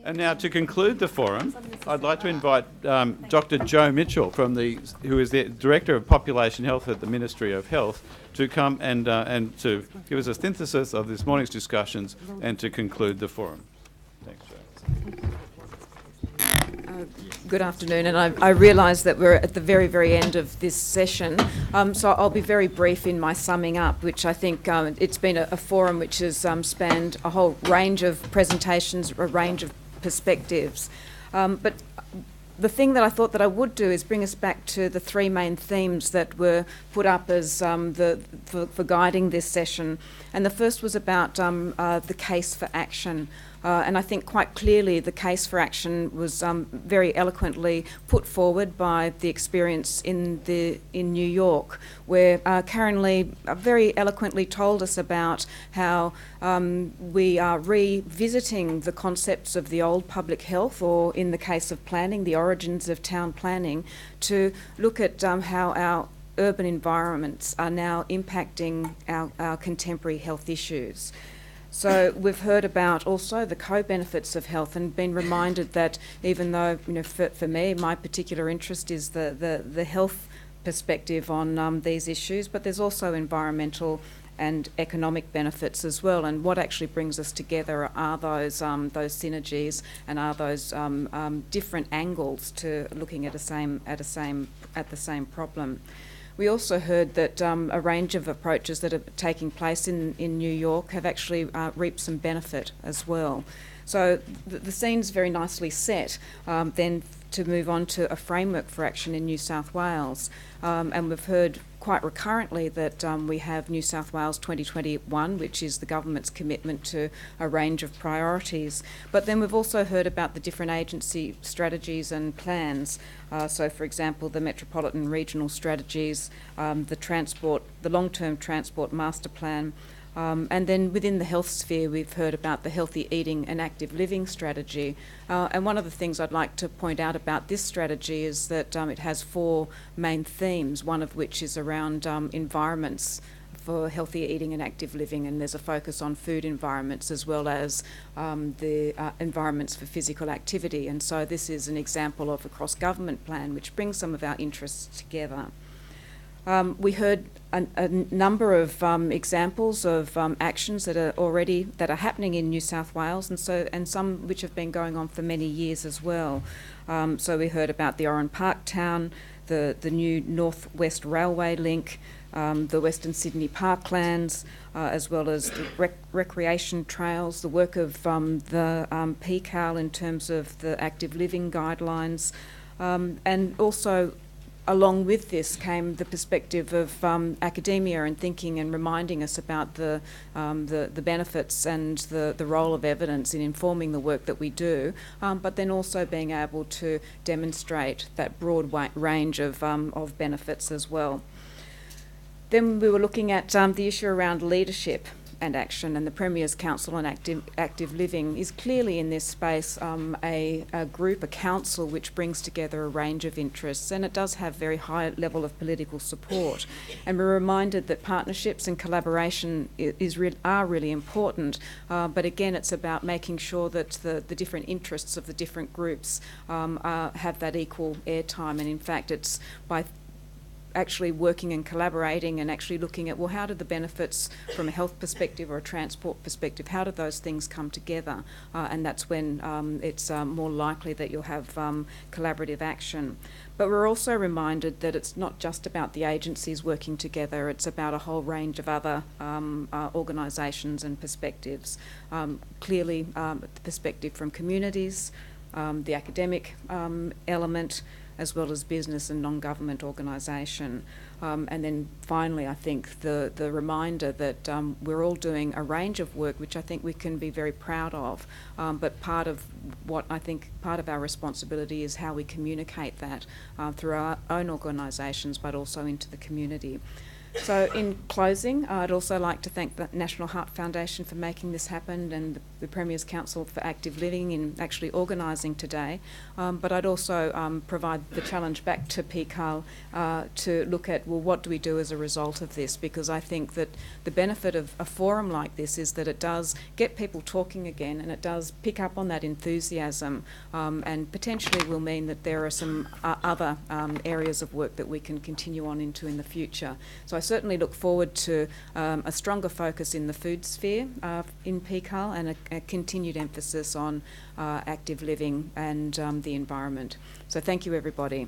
And now to conclude the forum, I'd like to invite Dr. Joe Mitchell, who is the Director of Population Health at the Ministry of Health, to come and to give us a synthesis of this morning's discussions and to conclude the forum. Thanks, Joe. Good afternoon, and I realise that we're at the very, very end of this session, so I'll be very brief in my summing up, which I think it's been a forum which has spanned a whole range of presentations, a range of perspectives. But the thing that I thought that I would do is bring us back to the three main themes that were put up as for guiding this session. And the first was about the case for action. And I think quite clearly the case for action was very eloquently put forward by the experience in New York, where Karen Lee very eloquently told us about how we are revisiting the concepts of the old public health, or in the case of planning, the origins of town planning, to look at how our urban environments are now impacting our contemporary health issues. So we've heard about also the co-benefits of health and been reminded that even though, for me, my particular interest is the health perspective on these issues, but there's also environmental and economic benefits as well. And what actually brings us together are those synergies and are those different angles to looking at the same problem. We also heard that a range of approaches that are taking place in New York have actually reaped some benefit as well. So the scene's very nicely set then to move on to a framework for action in New South Wales. And we've heard quite recurrently that we have New South Wales 2021, which is the government's commitment to a range of priorities. But then we've also heard about the different agency strategies and plans. So, for example, the metropolitan regional strategies, the long-term transport master plan, and then within the health sphere, we've heard about the healthy eating and active living strategy. And one of the things I'd like to point out about this strategy is that it has four main themes, one of which is around environments for healthy eating and active living, and there's a focus on food environments as well as the environments for physical activity. And so this is an example of a cross-government plan which brings some of our interests together. We heard a number of examples of actions that are happening in New South Wales, and some which have been going on for many years as well. So we heard about the Oran Park Town, the new North West Railway link, the Western Sydney Parklands, as well as the recreation trails, the work of the PCAL in terms of the active living guidelines, and also along with this came the perspective of academia and thinking and reminding us about the benefits and the role of evidence in informing the work that we do, but then also being able to demonstrate that broad range of benefits as well. Then we were looking at the issue around leadership and action, and the Premier's Council on Active Living is clearly in this space a group, a council which brings together a range of interests, and it does have very high level of political support. And we're reminded that partnerships and collaboration are really important, but again it's about making sure that the different interests of the different groups have that equal airtime, and in fact it's by actually working and collaborating and actually looking at, well, how do the benefits from a health perspective or a transport perspective, how do those things come together? And that's when it's more likely that you'll have collaborative action. But we're also reminded that it's not just about the agencies working together, it's about a whole range of other organisations and perspectives. Clearly, the perspective from communities, the academic element, as well as business and non-government organisation. And then finally, I think the reminder that we're all doing a range of work which I think we can be very proud of, but part of our responsibility is how we communicate that through our own organisations, but also into the community. So in closing, I'd also like to thank the National Heart Foundation for making this happen, and the Premier's Council for Active Living in actually organising today. But I'd also provide the challenge back to PCAL to look at, well, what do we do as a result of this? Because I think that the benefit of a forum like this is that it does get people talking again, and it does pick up on that enthusiasm, and potentially will mean that there are some other areas of work that we can continue on into in the future. So I certainly look forward to a stronger focus in the food sphere in PCAL, and a continued emphasis on active living and the environment. So thank you, everybody.